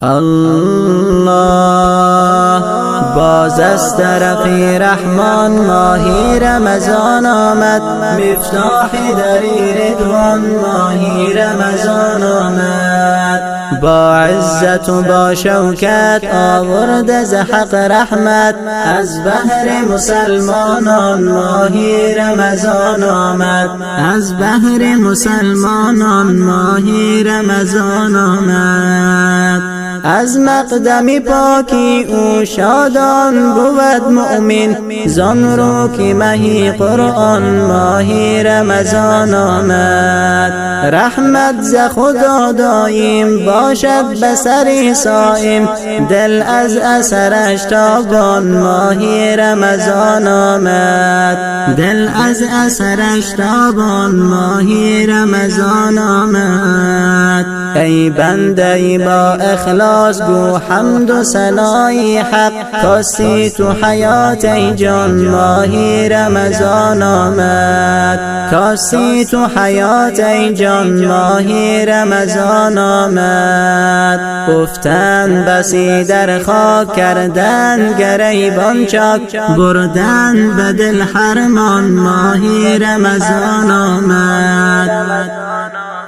الله باز از طرف رحمان ماهی رمضان آمد، مفتاح دری رضوان ماهی رمضان آمد. با عزت و با شوکت آورد ز حق رحمت، از بهر مسلمانان ماهی رمضان آمد، از بهر مسلمانان ماهی رمضان آمد. از مقدم پاکی او شادان بود مؤمن، زان رو که مهی قرآن ماهی رمضان آمد. رحمت ز خدا دایم باشد بسری صائم، دل از اثرش تابان ماهی رمضان آمد، دل از اثرش تابان ماهی رمضان آمد. ای بنده با اخلاص گو حمد و ثنای حق، کاستی تو حیات ای جان ماهی رمضان آمد، کاستی تو حیات ای جان ماهی رمضان آمد. گفتن بسی در خاک کردن گریبان چاک، بردن به دل حرمان ماهی رمضان آمد.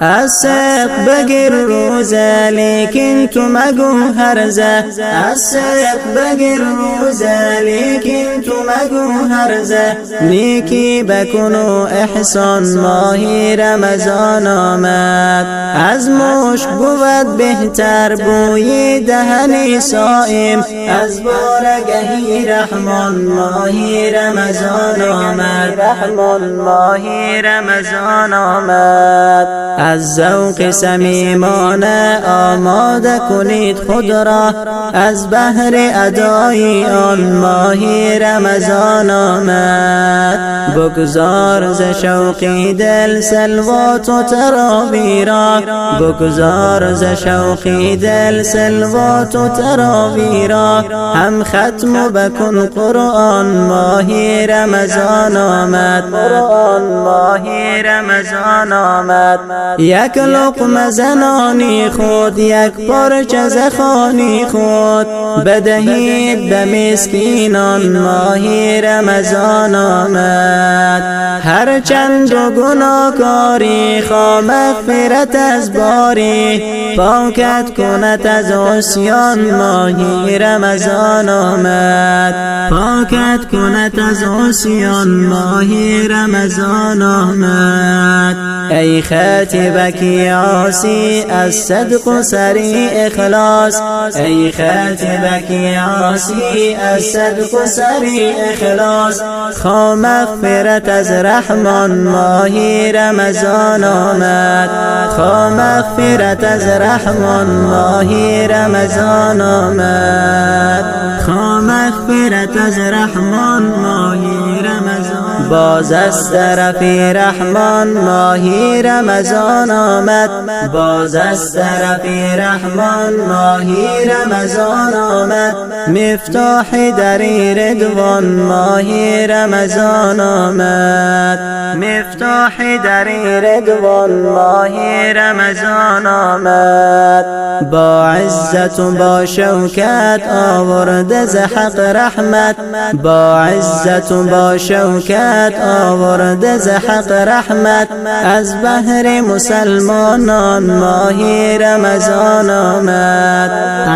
از صدق بگیر روزه لیکن تو مگو هرزه، از صدق بگیر روزه لیکن تو مگو هرزه، نیکی بکن و احسان ماهی رمضان آمد. از مشک بود بهتر بوی دهن صائم، از بارگهی رحمان ماهی رمضان آمد، رحمان ماهی رمضان آمد. از ذوق صمیمانه آماده کنید خود را، از بهر ادای آن ماهی رمضان آمد. بگذار ز شوقی دل سلوات و تراوی را، بگذار ز شوقی دل سلوات و تراوی را، هم ختم و بکن قرآن ماهی رمضان آمد، قرآن ماهی رمضان آمد. یک لقمه زنانی خود، یک پرچه زخانی خود، بدهید به مسکینان ماهی رمضان آمد. هر چند و گناهکاری خواه مغفرت از باری، پاکت کند از عصیان ماهی رمضان آمد، پاکت کند از عصیان ماهی رمضان آمد. ای خاطبکی عاصی از صدق و سری اخلاص، ای خاطبکی عاصی از صدق و سری اخلاص، خواه مغفرت از رحمان ماهی رمضان آمد، خواه مغفرت از رحمان ماهی رمضان آمد، خواه مغفرت از رحمان ماهی رمضان. باز از طرف رحمان ماهی رمضان آمد، باز از طرف رحمان ماهی رمضان آمد. مفتاح دری رضوان ماهی رمضان آمد، مفتاح دری رضوان ماهی رمضان آمد. با عزت و با شوکت آورد ز حق رحمت، با عزت و با شوکت آورد ز حق رحمت، از بهر مسلمانان ماهی رمضان آمد،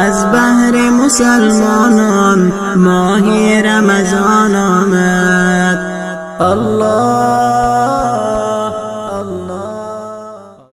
از بهر مسلمانان ماهی رمضان آمد. الله